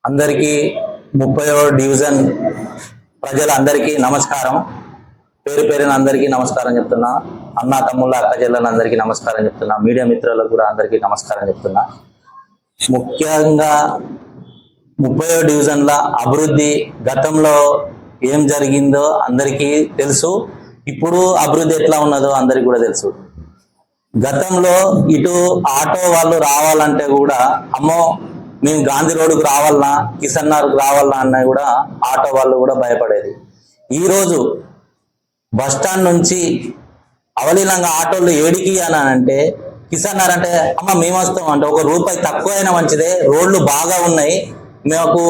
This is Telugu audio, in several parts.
అందరికీ 30వ డివిజన్ ప్రజలందరికీ నమస్కారం. పేరు పేరున అందరికీ నమస్కారం చెప్తున్నా. అన్న తమ్ముళ్ళ అక్క చెల్లెలందరికీ నమస్కారం చెప్తున్నా. మీడియా మిత్రులకు కూడా అందరికీ నమస్కారం చెప్తున్నా. ముఖ్యంగా 30వ డివిజన్ల అభివృద్ధి గతంలో ఏం జరిగిందో అందరికీ తెలుసు. ఇప్పుడు అభివృద్ధి ఎట్లా ఉన్నదో అందరికీ కూడా తెలుసు. గతంలో ఇటు ఆటో వాళ్ళు రావాలంటే కూడా అమ్మో మేము గాంధీ రోడ్డుకు రావాలన్నా కిషన్ నగర్కు రావాలన్నా అన్న కూడా ఆటో వాళ్ళు కూడా భయపడేది. ఈరోజు బస్టాండ్ నుంచి అవలీలంగా ఆటోలు ఏడికి అని అంటే కిషన్ నగర్ అంటే అమ్మ మేము వస్తాం అంటే ₹1 తక్కువైనా మంచిదే, రోడ్లు బాగా ఉన్నాయి, మాకు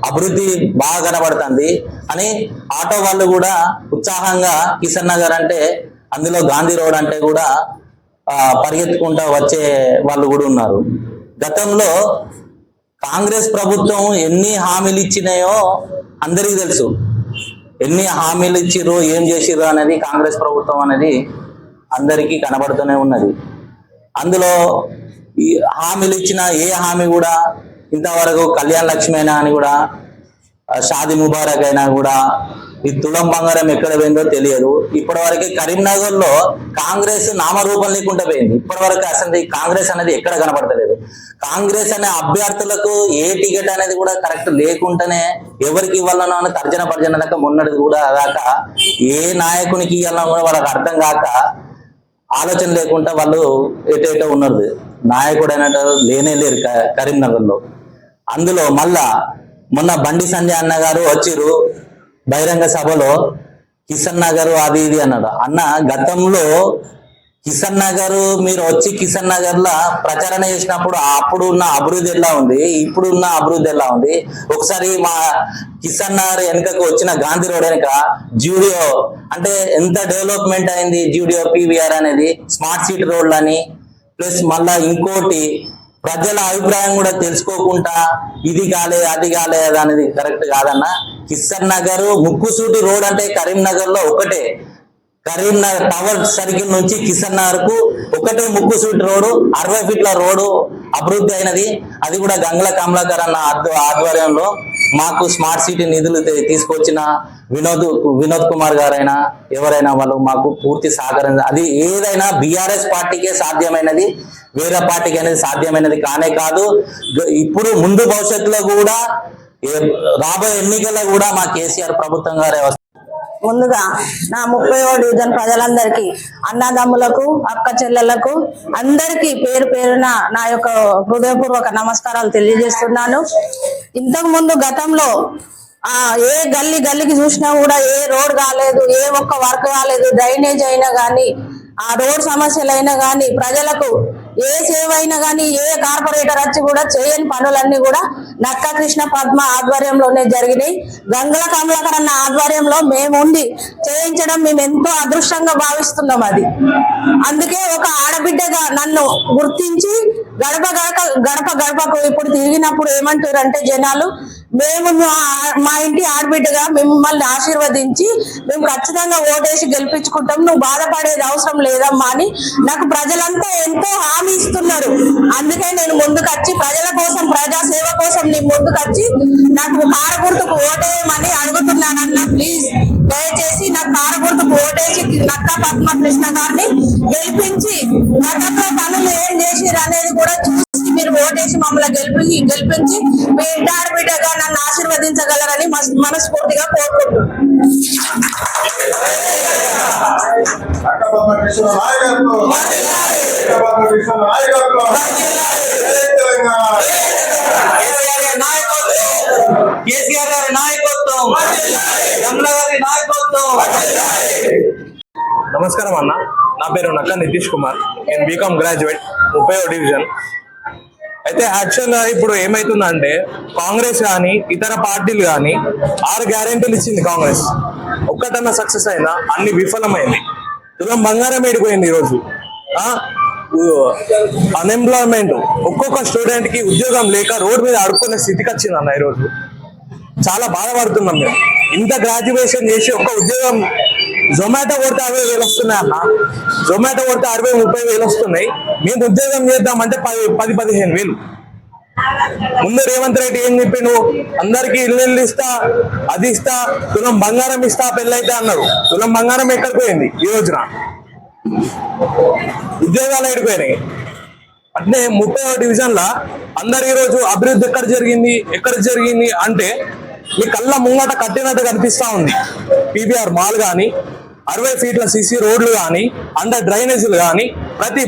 అభివృద్ధి బాగా కనబడుతుంది అని ఆటో వాళ్ళు కూడా ఉత్సాహంగా కిషన్ నగర్ అంటే అందులో గాంధీ రోడ్ అంటే కూడా పరిగెత్తుకుంటూ వచ్చే వాళ్ళు కూడా ఉన్నారు. గతంలో కాంగ్రెస్ ప్రభుత్వం ఎన్ని హామీలు ఇచ్చినాయో అందరికీ తెలుసు. ఎన్ని హామీలు ఇచ్చిర్రు, ఏం చేసిర్రు అనేది కాంగ్రెస్ ప్రభుత్వం అనేది అందరికీ కనబడుతూనే ఉన్నది. అందులో ఈ హామీలు ఇచ్చిన ఏ హామీ కూడా ఇంతవరకు కళ్యాణ లక్ష్మి అయినా అని కూడా షాదీ ముబారక్ అయినా కూడా ఈ తులం బంగారం ఎక్కడ పోయిందో తెలియదు. ఇప్పటి వరకు కరీంనగర్ లో కాంగ్రెస్ నామరూపం లేకుండా పోయింది. ఇప్పటి వరకు అసలు కాంగ్రెస్ అనేది ఎక్కడ కనబడతలేదు. కాంగ్రెస్ అనే అభ్యర్థులకు ఏ టికెట్ అనేది కూడా కరెక్ట్ లేకుండానే ఎవరికి ఇవ్వాలనో అని తర్జన దాకా మొన్నటిది కూడా దాకా ఏ నాయకునికి ఇవ్వాలన్నా కూడా వాళ్ళకి అర్థం కాక ఆలోచన లేకుండా వాళ్ళు ఎటేటో ఉన్నారు. నాయకుడు అయినట్టు లేనే లేరు కరీంనగర్ లో. అందులో మళ్ళా మొన్న బండి సంజయ్ అన్న గారు వచ్చిర్రు బహిరంగ సభలో కిషన్ నగర్ అది ఇది అన్నాడు. అన్న గతంలో కిషన్ నగర్ మీరు వచ్చి కిషన్ నగర్ లా ప్రచారణ చేసినప్పుడు అప్పుడు ఉన్న అభివృద్ధి ఎలా ఉంది, ఇప్పుడు ఉన్న అభివృద్ధి ఎలా ఉంది, ఒకసారి మా కిషన్ నగర్ వెనుకకు వచ్చిన గాంధీ రోడ్ వెనుక జూడియో అంటే ఎంత డెవలప్మెంట్ అయింది, జూడియో పీవీఆర్ అనేది స్మార్ట్ సిటీ రోడ్లు అని ప్లస్ మళ్ళా ఇంకోటి ప్రజల అభిప్రాయం కూడా తెలుసుకోకుండా ఇది కాలే అది కాలే అనేది కరెక్ట్ కాదన్న. కిషన్ నగర్ ముక్కుసూటి రోడ్ అంటే కరీంనగర్ లో ఒకటే, కరీంనగర్ టవర్ సర్కిల్ నుంచి కిషన్ నగర్ కు ఒకటే ముక్కుసూటి రోడ్డు, 60 ఫీట్ల రోడ్డు అభివృద్ధి అయినది. అది కూడా గంగుల కమలాకర్ అన్న ఆధ్వర్యంలో మాకు స్మార్ట్ సిటీ నిధులు తీసుకొచ్చిన వినోద్ కుమార్ గారైనా ఎవరైనా వాళ్ళు మాకు పూర్తి సహకారం. అది ఏదైనా బీఆర్ఎస్ పార్టీకే సాధ్యమైనది, వేరే పార్టీకి అనేది సాధ్యమైనది కానే కాదు. ఇప్పుడు ముందు భవిష్యత్తులో కూడా రాబోయే ఎన్నికల్లో కూడా మా కేసీఆర్ ప్రభుత్వం గారే వస్తారు. ముందుగా నా 30వ డివిజన్ ప్రజలందరికీ, అన్నదమ్ములకు, అక్క చెల్లెలకు అందరికీ పేరు పేరున నా యొక్క హృదయపూర్వక నమస్కారాలు తెలియజేస్తున్నాను. ఇంతకు ముందు గతంలో ఏ గల్లీకి చూసినా కూడా ఏ రోడ్ కాలేదు, ఏ ఒక్క వర్క్ కాలేదు, డ్రైనేజ్ అయినా కానీ ఆ రోడ్ సమస్యలైనా కానీ ప్రజలకు ఏ సేవ అయినా కానీ ఏ కార్పొరేటర్ వచ్చి కూడా చేయని పనులన్నీ కూడా నక్క కృష్ణ పద్మ ఆధ్వర్యంలోనే జరిగినాయి. గంగుల కమలాకర్ అన్న ఆధ్వర్యంలో మేము ఉండి చేయించడం మేము ఎంతో అదృష్టంగా భావిస్తున్నాం. అది అందుకే ఒక ఆడబిడ్డగా నన్ను గుర్తించి గడపకు ఇప్పుడు తిరిగినప్పుడు ఏమంటారంటే జనాలు, మేము మా ఇంటి ఆడబిడ్డగా మిమ్మల్ని ఆశీర్వదించి మేము ఖచ్చితంగా ఓటేసి గెలిపించుకుంటాం, నువ్వు బాధపడేది అవసరం లేదమ్మా అని నాకు ప్రజలంతా ఎంతో హామీ ఇస్తున్నారు. అందుకే నేను ముందుకొచ్చి ప్రజల కోసం, ప్రజా సేవ కోసం నేను ముందుకొచ్చి నాకు కారగుర్తుకు ఓటేయమని అడుగుతున్నానన్న. ప్లీజ్ దయచేసి నాకు కారగుర్తుకు ఓటేసి నక్క పద్మ కృష్ణ గారిని గెలిపించి గతంలో పనులు ఏం చేసిరు అనేది కూడా చూసి మీరు ఓటేసి మమ్మల్ని గెలిపించి మీ ఇంటి ఆడబిడ్డగా నన్ను ఆశీర్వదించగలరని మనస్ఫూర్తిగా కోరుకుంటున్నాను. నమస్కారం అన్న, నా పేరు నక్క నితీష్ కుమార్, నేను బీకామ్ గ్రాడ్యుయేట్ 30వ డివిజన్. అయితే యాక్చువల్గా ఇప్పుడు ఏమైతుందంటే కాంగ్రెస్ కానీ ఇతర పార్టీలు కానీ 6 గ్యారెంటీలు ఇచ్చింది కాంగ్రెస్, ఒక్కటన్నా సక్సెస్ అయినా అన్ని విఫలమైంది. తులం బంగారం ఏడిపోయింది. ఈరోజు అన్ఎంప్లాయ్మెంట్, ఒక్కొక్క స్టూడెంట్ కి ఉద్యోగం లేక రోడ్ మీద అడుక్కునే స్థితికి వచ్చింది అన్న. ఈరోజు చాలా బాధపడుతున్నాం మేము. ఇంత గ్రాడ్యుయేషన్ చేసి ఒక్క ఉద్యోగం, జొమాటో కొడితే 60,000 వస్తున్నాయి అన్న, జొమాటో కొడితే 60,000-30,000 వస్తున్నాయి. మేము ఉద్యోగం చేద్దామంటే 10-15,000. ముందు రేవంత్ రెడ్డి ఏం చెప్పిండు, అందరికి ఇల్లు ఇస్తా, అది ఇస్తా, తులం బంగారం ఇస్తా పెళ్ళైతే అన్నారు. తులం బంగారం ఎక్కడికి పోయింది ఈ రోజున? ఉద్యోగాలు ఎడిపోయినాయి. అంటే 30వ డివిజన్ లా అందరు ఈ రోజు అభివృద్ధి ఎక్కడ జరిగింది అంటే మీ కళ్ళ ముంగట కట్టినట్టు కనిపిస్తా ఉంది. పీబీఆర్ మాల్ కానీ, 60 ఫీట్ల సిసి రోడ్లు కానీ, అండర్ డ్రైనేజీలు కానీ, ప్రతి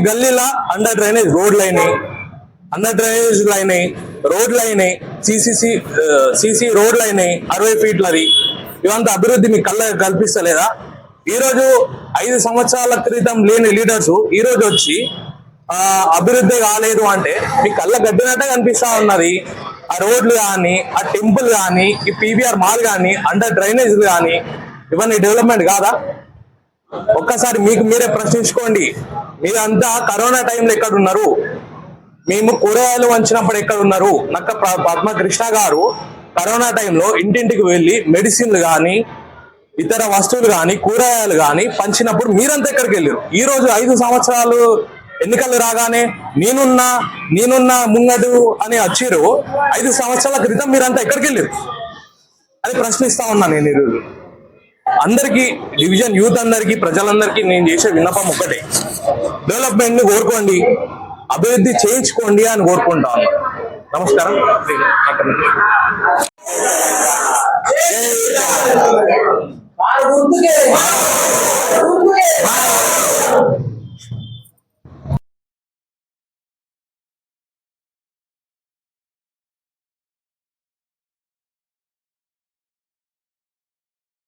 గల్లీలా అండర్ డ్రైనేజ్ రోడ్లు అయినాయి, రోడ్లు అయినాయి, సిసి రోడ్లు అయినాయి 60 ఫీట్లది. ఇవంతా అభివృద్ధి మీ కళ్ళ కల్పిస్తలేదా? ఈ రోజు 5 సంవత్సరాల క్రితం లేని లీడర్స్ ఈ రోజు వచ్చి అభివృద్ధి కాలేదు అంటే మీ కళ్ళ గడ్డినట్టే కనిపిస్తా ఉన్నది. ఆ రోడ్లు కానీ, ఆ టెంపుల్ కానీ, ఈ పీబీఆర్ మాల్ కానీ, అండర్ డ్రైనేజీలు కానీ, ఇవన్నీ డెవలప్మెంట్ కాదా? ఒక్కసారి మీకు మీరే ప్రశ్నించుకోండి. మీరంతా కరోనా టైంలో ఎక్కడ ఉన్నారు? మేము కూరగాయలు వంచినప్పుడు ఎక్కడ ఉన్నారు? నక్క పద్మకృష్ణ గారు కరోనా టైంలో ఇంటింటికి వెళ్ళి మెడిసిన్లు కానీ, ఇతర వస్తువులు కానీ, కూరగాయలు కానీ పంచినప్పుడు మీరంతా ఎక్కడికి వెళ్ళారు? ఈ రోజు 5 సంవత్సరాలు ఎన్నికలు రాగానే నేనున్నా ముంగడు అని వచ్చిరు. 5 సంవత్సరాల క్రితం మీరంతా ఎక్కడికి వెళ్ళారు అని ప్రశ్నిస్తా ఉన్నా నేను ఈరోజు. అందరికీ, డివిజన్ యూత్ అందరికీ, ప్రజలందరికీ నేను చేసే విన్నపం ఒకటే, డెవలప్మెంట్ ని కోరుకోండి, అభివృద్ధి చేయించుకోండి అని కోరుకుంటా ఉన్నా. నమస్కారం. గుర్తుకే